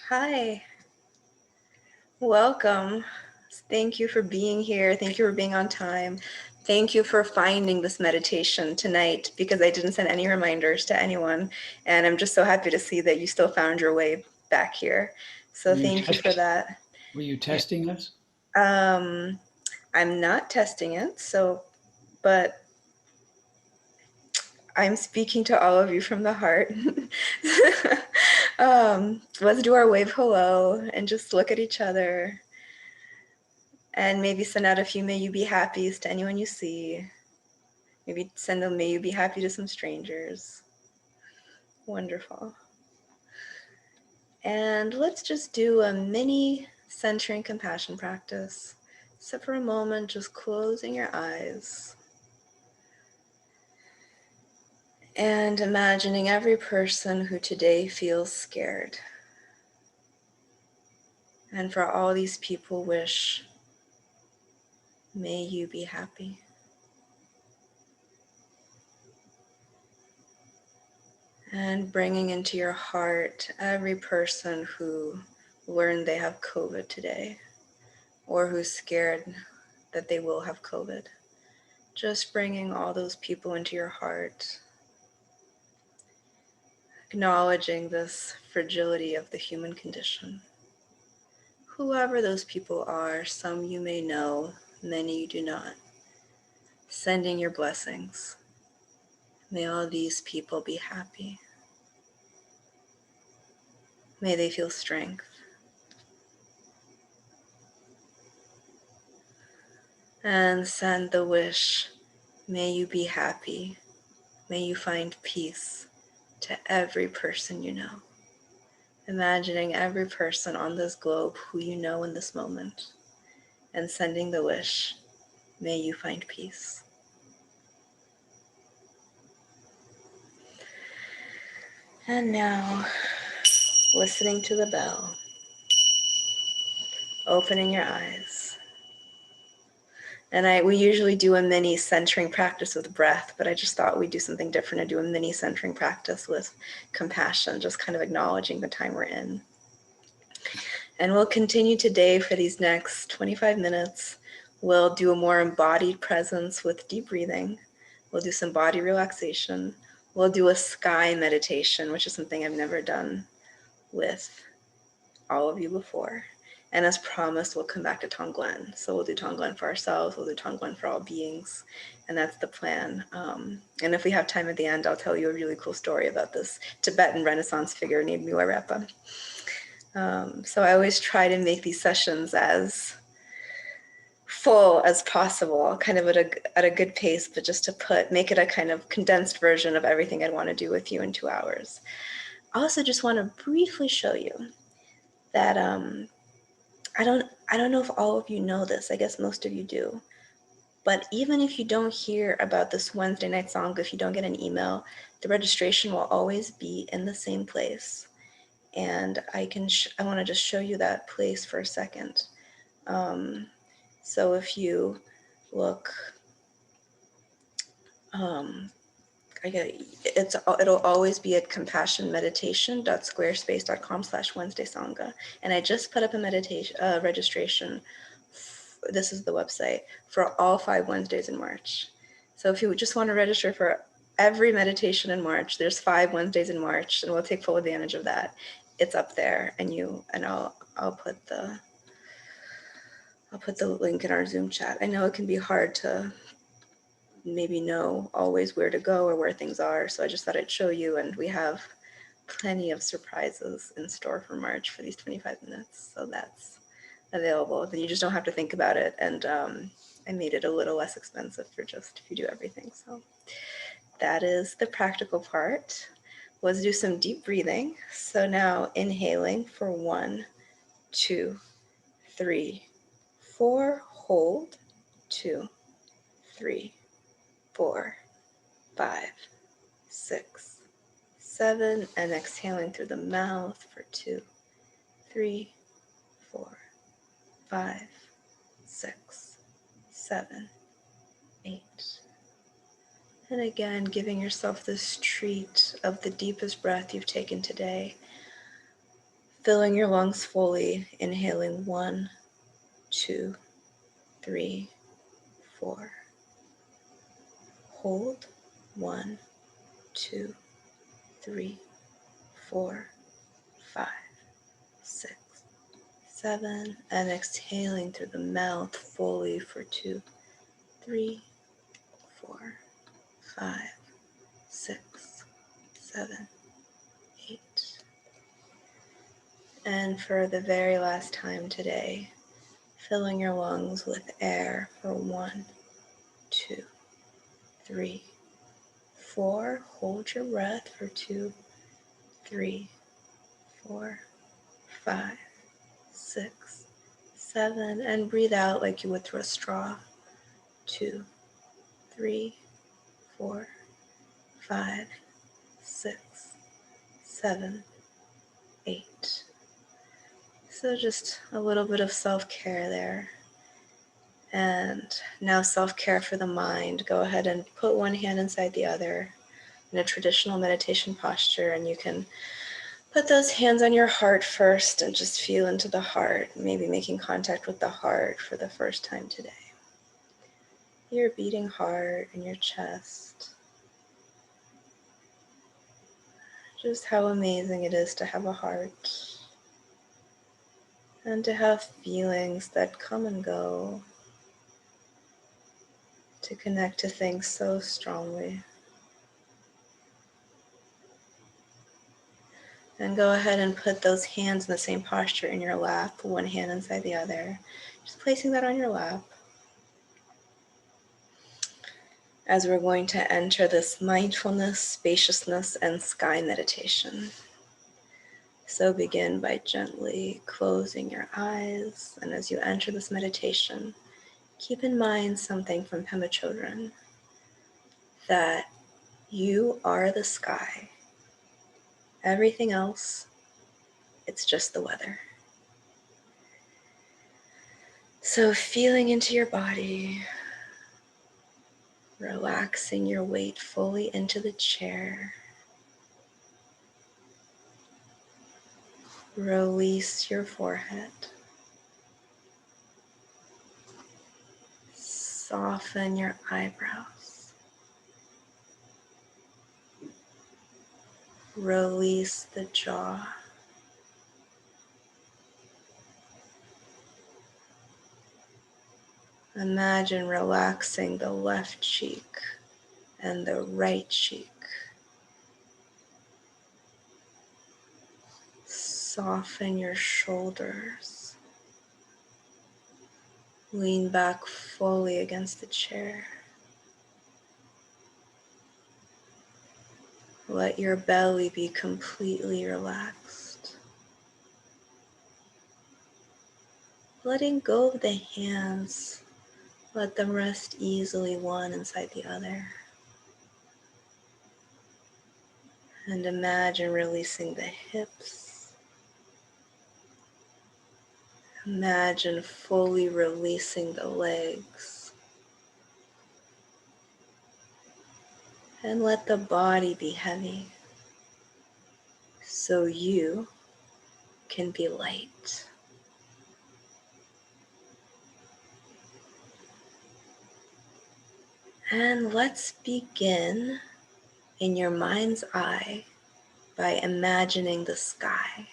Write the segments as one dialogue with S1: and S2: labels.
S1: Hi, welcome. Thank you for being here. Thank you for being on time. Thank you for finding this meditation tonight because I didn't send any reminders to anyone. And I'm just so happy to see that you still found your way back here. So thank you for that.
S2: Were you testing us?
S1: Um, I'm not testing it, but I'm speaking to all of you from the heart. Let's do our wave hello and just look at each other. And maybe send out a few may you be happies to anyone you see. Maybe send them may you be happy to some strangers. Wonderful. And let's just do a mini centering compassion practice. So for a moment, just closing your eyes and imagining every person who today feels scared. And for all these people, wish, may you be happy. And bringing into your heart every person who learned they have COVID today, or who's scared that they will have COVID. Just bringing all those people into your heart, acknowledging this fragility of the human condition. Whoever those people are, some you may know, many you do not. Sending your blessings. May all these people be happy. May they feel strength. And send the wish, may you be happy. May you find peace to every person you know. Imagining every person on this globe who you know in this moment and sending the wish, may you find peace. And now, listening to the bell, opening your eyes. And we usually do a mini centering practice with breath, but I just thought we'd do something different and do a mini centering practice with compassion, just kind of acknowledging the time we're in. And we'll continue today for these next 25 minutes. We'll do a more embodied presence with deep breathing. We'll do some body relaxation. We'll do a sky meditation, which is something I've never done with all of you before. And as promised, we'll come back to Tonglen. So we'll do Tonglen for ourselves, we'll do Tonglen for all beings, and that's the plan. And if we have time at the end, I'll tell you a really cool story about this Tibetan Renaissance figure named Milarepa. So I always try to make these sessions as full as possible, kind of at a good pace, but just to make it a kind of condensed version of everything I'd want to do with you in 2 hours. I also just want to briefly show you that I don't know if all of you know this. I guess most of you do. But even if you don't hear about this Wednesday night Sangha, if you don't get an email, the registration will always be in the same place. And I want to just show you that place for a second. So if you look, it'll always be at compassionmeditation.squarespace.com/Wednesday Sangha. And I just put up a meditation registration. This is the website for all 5 Wednesdays in March. So if you just want to register for every meditation in March, there's 5 Wednesdays in March, and we'll take full advantage of that. It's up there, and I'll put the link in our Zoom chat. I know it can be hard to maybe know always where to go or where things are, so I just thought I'd show you, and we have plenty of surprises in store for March for these 25 minutes, so that's available. Then you just don't have to think about it, and I made it a little less expensive for just if you do everything. So that is the practical part. Let's do some deep breathing. So now inhaling for 1, 2, 3, 4, hold, 2, 3, 4, 5, 6, 7, and exhaling through the mouth for 2, 3, 4, 5, 6, 7, 8. And again, giving yourself this treat of the deepest breath you've taken today. Filling your lungs fully, inhaling 1, 2, 3, 4. Hold 1, 2, 3, 4, 5, 6, 7. And exhaling through the mouth fully for 2, 3, 4, 5, 6, 7, 8. And for the very last time today, filling your lungs with air for 1, 2, 3, 4. Hold your breath for 2, 3, 4, 5, 6, 7. And breathe out like you would through a straw. 2, 3, 4, 5, 6, 7, 8. So just a little bit of self-care there. And now self-care for the mind. Go ahead and put one hand inside the other in a traditional meditation posture, and you can put those hands on your heart first and just feel into the heart, maybe making contact with the heart for the first time today. Your beating heart in your chest. Just how amazing it is to have a heart and to have feelings that come and go, to connect to things so strongly. And go ahead and put those hands in the same posture in your lap, one hand inside the other. Just placing that on your lap. As we're going to enter this mindfulness, spaciousness, and sky meditation. So begin by gently closing your eyes. And as you enter this meditation, keep in mind something from Pema Chodron, that you are the sky. Everything else, it's just the weather. So feeling into your body, relaxing your weight fully into the chair. Release your forehead. Soften your eyebrows. Release the jaw. Imagine relaxing the left cheek and the right cheek. Soften your shoulders. Lean back fully against the chair. Let your belly be completely relaxed. Letting go of the hands, let them rest easily one inside the other. And imagine releasing the hips. Imagine fully releasing the legs. And let the body be heavy so you can be light. And let's begin in your mind's eye by imagining the sky.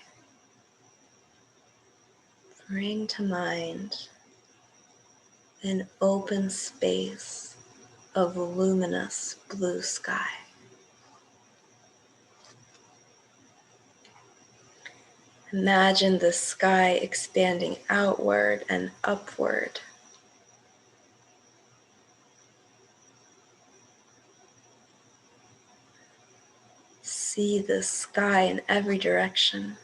S1: Bring to mind an open space of luminous blue sky. Imagine the sky expanding outward and upward. See the sky in every direction.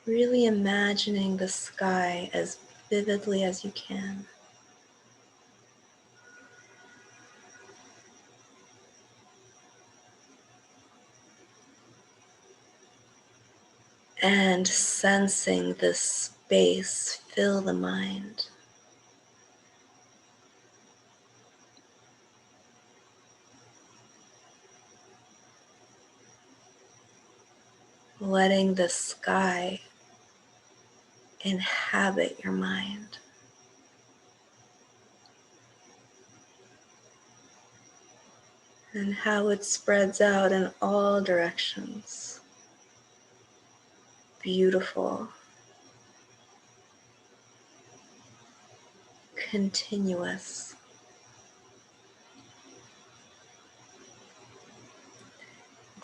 S1: Really imagining the sky as vividly as you can. And sensing this space fill the mind. letting the sky inhabit your mind. And how it spreads out in all directions. Beautiful, continuous.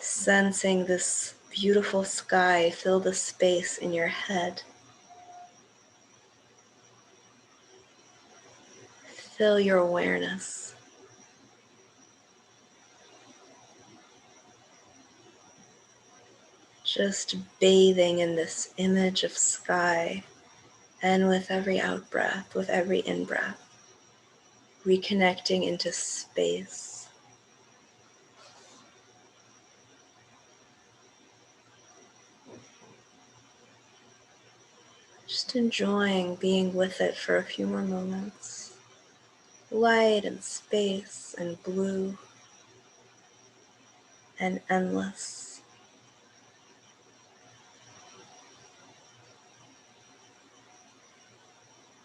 S1: Sensing this beautiful sky fill the space in your head. Fill your awareness. Just bathing in this image of sky, and with every out-breath, with every in-breath, reconnecting into space. Just enjoying being with it for a few more moments. Light and space and blue and endless.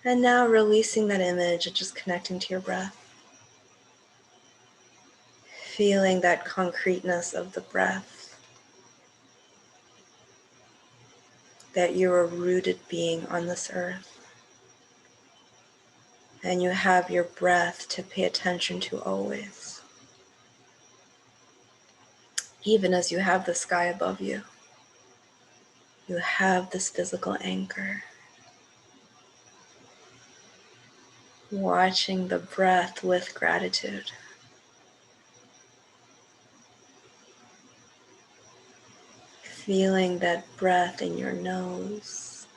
S1: And now releasing that image and just connecting to your breath. Feeling that concreteness of the breath. That you're a rooted being on this earth. And you have your breath to pay attention to always. Even as you have the sky above you. You have this physical anchor. Watching the breath with gratitude. Feeling that breath in your nose.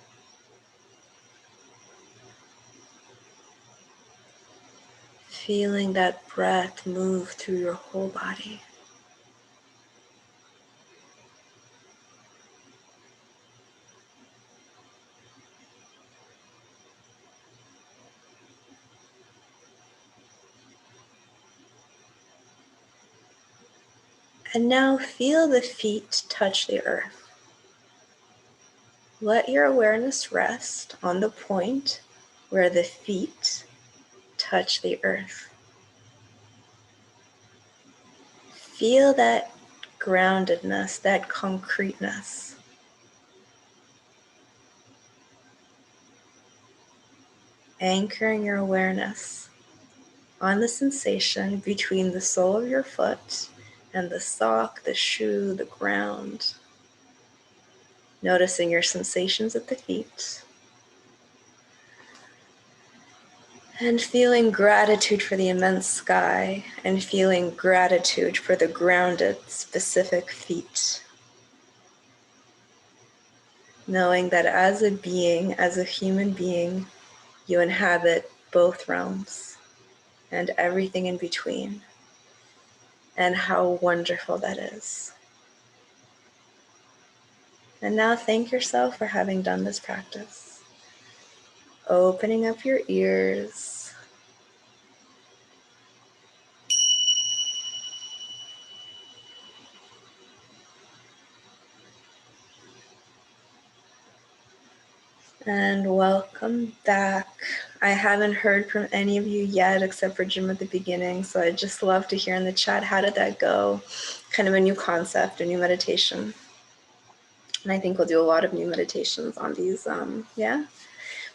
S1: Feeling that breath move through your whole body. And now feel the feet touch the earth. Let your awareness rest on the point where the feet touch the earth. Feel that groundedness, that concreteness. Anchoring your awareness on the sensation between the sole of your foot and the sock, the shoe, the ground. Noticing your sensations at the feet. And feeling gratitude for the immense sky and feeling gratitude for the grounded, specific feet. Knowing that as a being, as a human being, you inhabit both realms and everything in between. And how wonderful that is. And now thank yourself for having done this practice. Opening up your ears. And welcome back. I haven't heard from any of you yet except for Jim at the beginning, so I'd just love to hear in the chat, how did that go? Kind of a new concept, a new meditation. And I think we'll do a lot of new meditations on these, yeah?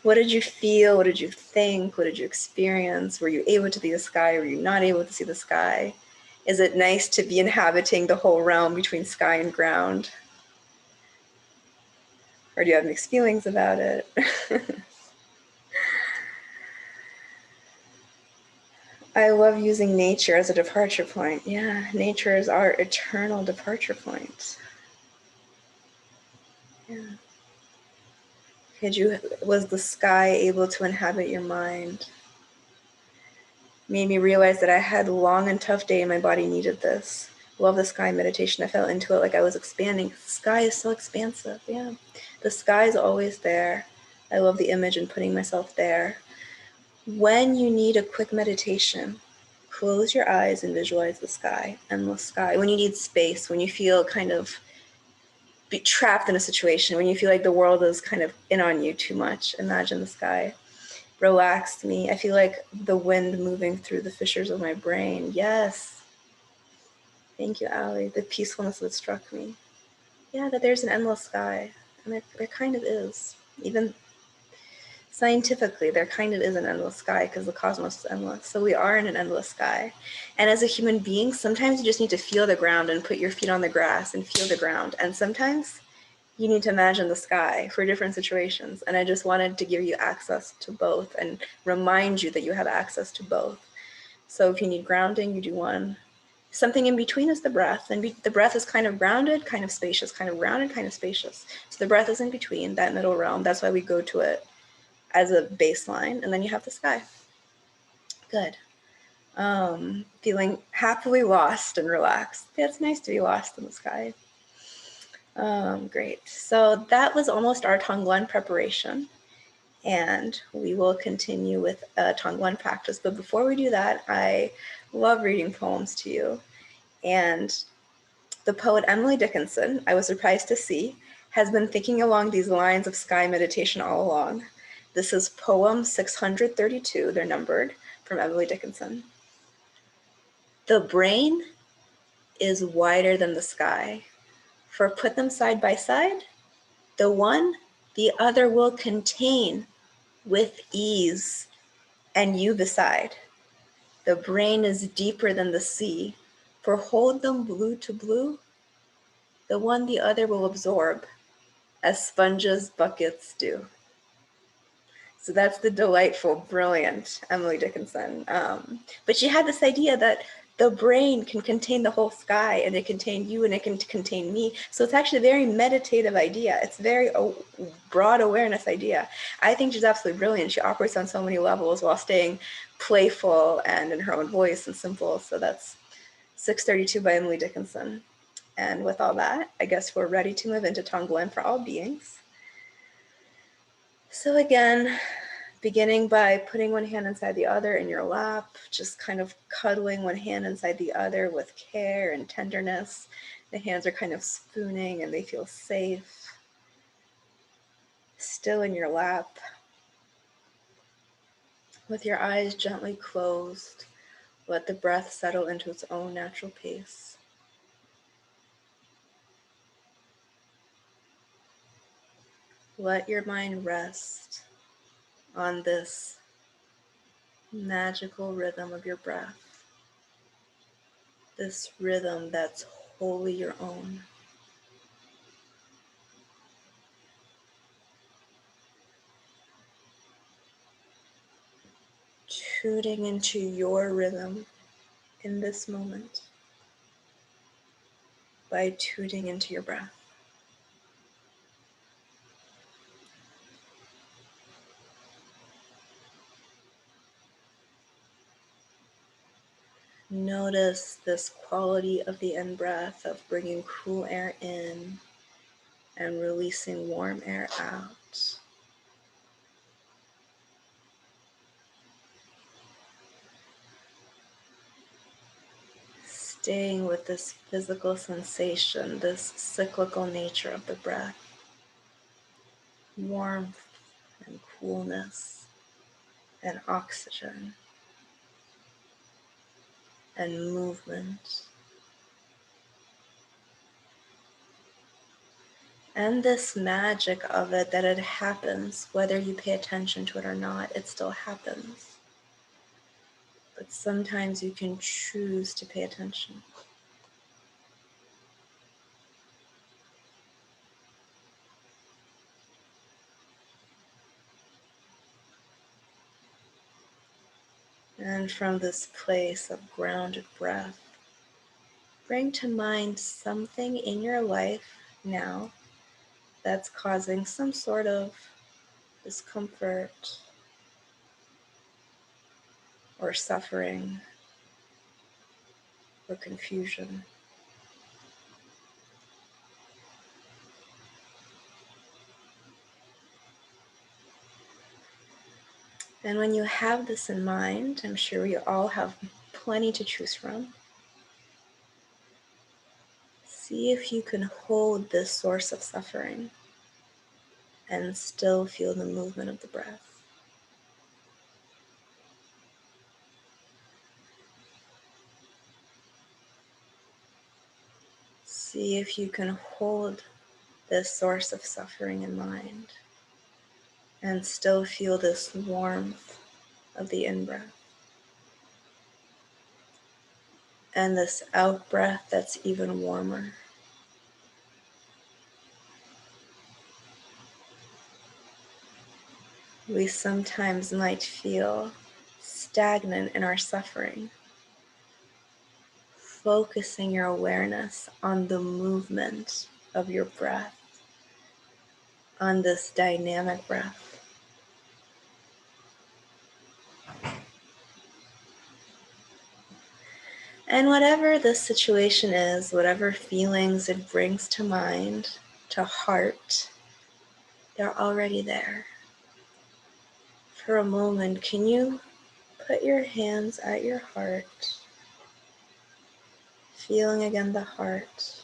S1: What did you feel? What did you think? What did you experience? Were you able to see the sky? Were you not able to see the sky? Is it nice to be inhabiting the whole realm between sky and ground? Or do you have mixed feelings about it? I love using nature as a departure point. Yeah, nature is our eternal departure point. Yeah. Was the sky able to inhabit your mind? Made me realize that I had a long and tough day and my body needed this. Love the sky meditation. I fell into it like I was expanding. The sky is so expansive. Yeah. The sky is always there. I love the image and putting myself there. When you need a quick meditation, close your eyes and visualize the sky, endless sky. When you need space, when you feel kind of be trapped in a situation, when you feel like the world is kind of in on you too much, imagine the sky. Relaxed me. I feel like the wind moving through the fissures of my brain. Yes. Thank you, Allie. The peacefulness that struck me. Yeah, that there's an endless sky. And there kind of is. Even scientifically, there kind of is an endless sky because the cosmos is endless. So we are in an endless sky. And as a human being, sometimes you just need to feel the ground and put your feet on the grass and feel the ground. And sometimes you need to imagine the sky for different situations. And I just wanted to give you access to both and remind you that you have access to both. So if you need grounding, you do one. Something in between is the breath. And the breath is kind of grounded, kind of spacious, kind of grounded, kind of spacious. So the breath is in between, that middle realm. That's why we go to it as a baseline. And then you have the sky. Good. Feeling happily lost and relaxed. Yeah, it's nice to be lost in the sky. Great. So that was almost our Tonglen preparation. And we will continue with a Tonglen practice. But before we do that, I love reading poems to you. And the poet Emily Dickinson, I was surprised to see, has been thinking along these lines of sky meditation all along. This is poem 632, they're numbered, from Emily Dickinson. The brain is wider than the sky, for put them side by side, the one the other will contain with ease, and you beside. The brain is deeper than the sea, for hold them blue to blue, the one the other will absorb, as sponges buckets do. So that's the delightful, brilliant Emily Dickinson. But she had this idea that the brain can contain the whole sky, and it can contain you, and it can contain me. So it's actually a very meditative idea. It's a very broad awareness idea. I think she's absolutely brilliant. She operates on so many levels while staying playful and in her own voice and simple. So that's 632 by Emily Dickinson. And with all that, I guess we're ready to move into Tonglen for all beings. So again, beginning by putting one hand inside the other in your lap, just kind of cuddling one hand inside the other with care and tenderness. The hands are kind of spooning and they feel safe. Still in your lap, with your eyes gently closed, let the breath settle into its own natural pace. Let your mind rest on this magical rhythm of your breath, this rhythm that's wholly your own. Tuning into your rhythm in this moment by tuning into your breath. Notice this quality of the in-breath of bringing cool air in and releasing warm air out. Staying with this physical sensation, this cyclical nature of the breath. Warmth and coolness and oxygen and movement. And this magic of it, that it happens, whether you pay attention to it or not, it still happens. But sometimes you can choose to pay attention. And from this place of grounded breath, bring to mind something in your life now that's causing some sort of discomfort or suffering or confusion. And when you have this in mind, I'm sure we all have plenty to choose from. See if you can hold this source of suffering and still feel the movement of the breath. See if you can hold this source of suffering in mind and still feel this warmth of the in-breath and this out-breath that's even warmer. We sometimes might feel stagnant in our suffering. Focusing your awareness on the movement of your breath, on this dynamic breath. And whatever this situation is, whatever feelings it brings to mind, to heart, they're already there. For a moment, can you put your hands at your heart, feeling again the heart,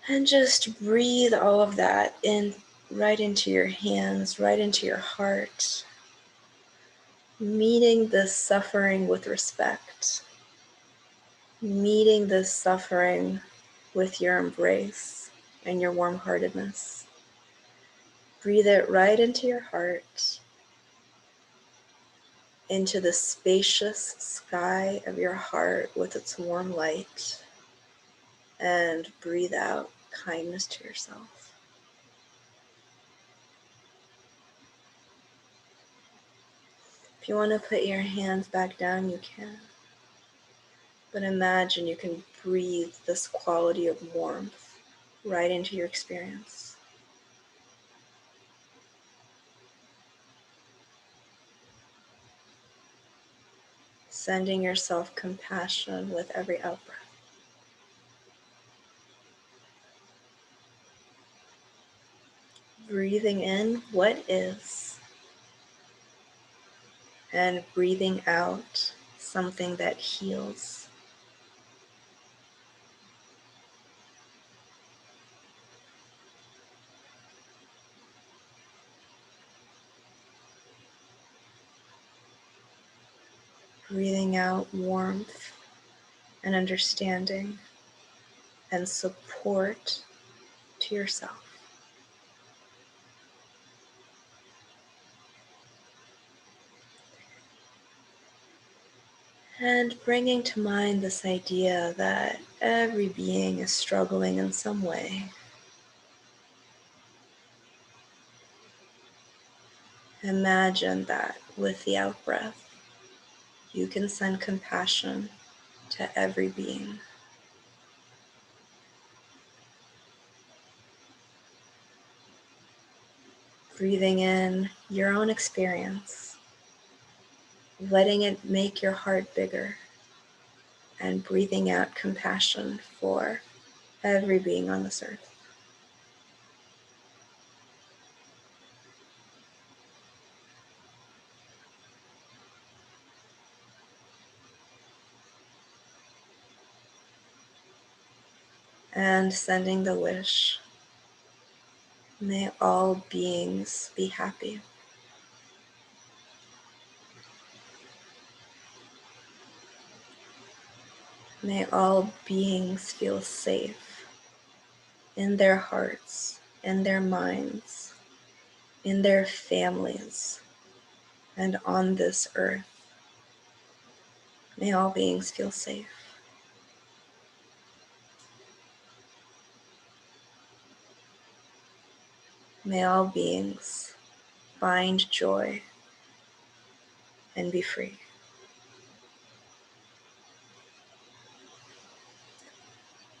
S1: and just breathe all of that in, right into your hands, right into your heart, meeting this suffering with respect, meeting this suffering with your embrace and your warm-heartedness. Breathe it right into your heart, into the spacious sky of your heart with its warm light, and breathe out kindness to yourself. If you want to put your hands back down, you can. But imagine you can breathe this quality of warmth right into your experience. Sending yourself compassion with every out-breath. Breathing in what is, and breathing out something that heals. Breathing out warmth and understanding and support to yourself. And bringing to mind this idea that every being is struggling in some way. Imagine that with the out-breath, you can send compassion to every being. Breathing in your own experience, letting it make your heart bigger, and breathing out compassion for every being on this earth. And sending the wish, may all beings be happy. May all beings feel safe in their hearts, in their minds, in their families, and on this earth. May all beings feel safe. May all beings find joy and be free.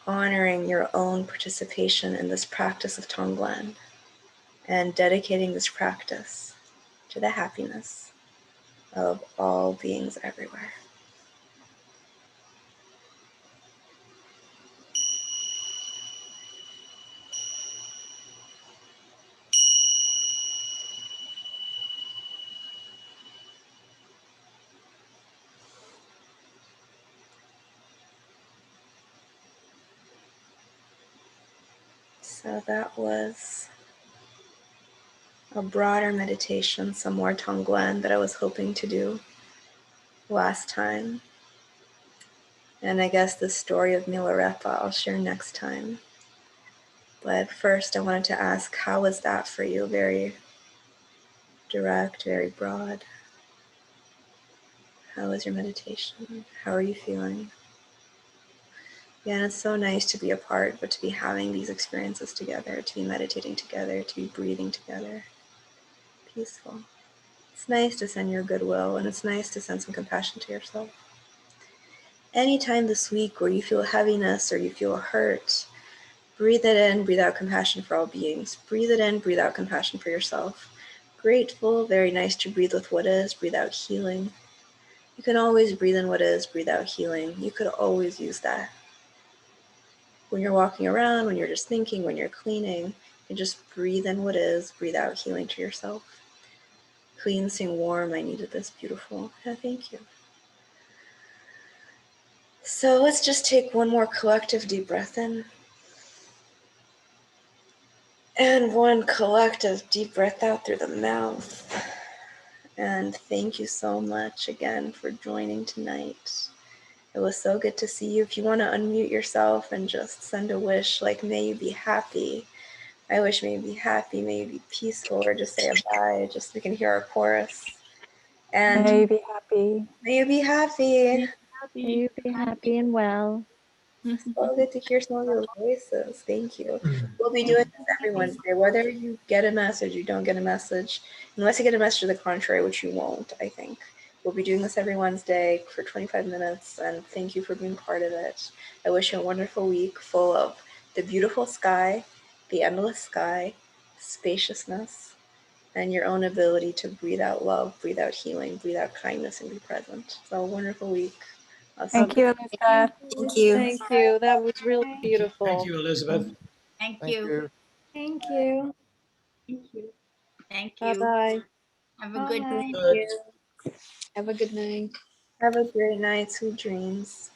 S1: Honoring your own participation in this practice of Tonglen and dedicating this practice to the happiness of all beings everywhere. So that was a broader meditation, some more Tonglen that I was hoping to do last time. And I guess the story of Milarepa I'll share next time. But first I wanted to ask, how was that for you? Very direct, very broad. How was your meditation? How are you feeling? Yeah, and it's so nice to be apart, but to be having these experiences together, to be meditating together, to be breathing together. Peaceful. It's nice to send your goodwill, and it's nice to send some compassion to yourself. Anytime this week where you feel heaviness or you feel hurt, breathe it in, breathe out compassion for all beings. Breathe it in, breathe out compassion for yourself. Grateful, very nice to breathe with what is, breathe out healing. You can always breathe in what is, breathe out healing. You could always use that. When you're walking around, when you're just thinking, when you're cleaning, you just breathe in what is, breathe out healing to yourself. Cleansing, warm, I needed this, beautiful. Yeah, thank you. So let's just take one more collective deep breath in. And one collective deep breath out through the mouth. And thank you so much again for joining tonight. It was so good to see you. If you want to unmute yourself and just send a wish, like may you be happy. I wish may you be happy, may you be peaceful, or just say a bye, just so we can hear our chorus. And
S2: May you be happy.
S1: may you be happy.
S2: May you be happy and well.
S1: So good to hear some of your voices. Thank you. We'll be doing this every Wednesday, whether you get a message, you don't get a message, unless you get a message to the contrary, which you won't, I think. We'll be doing this every Wednesday for 25 minutes, and thank you for being part of it. I wish you a wonderful week full of the beautiful sky, the endless sky, spaciousness, and your own ability to breathe out love, breathe out healing, breathe out kindness, and be present. So a wonderful week.
S2: Thank you, Elizabeth.
S1: Thank you.
S2: Thank you. That was really beautiful.
S3: Thank you, Elizabeth.
S4: Thank you.
S2: Thank you.
S4: Thank you.
S2: Bye-bye.
S4: Have a good night.
S3: Good.
S2: Have a good night.
S1: Have a great night. Sweet dreams.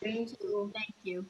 S4: Thank you. Thank you.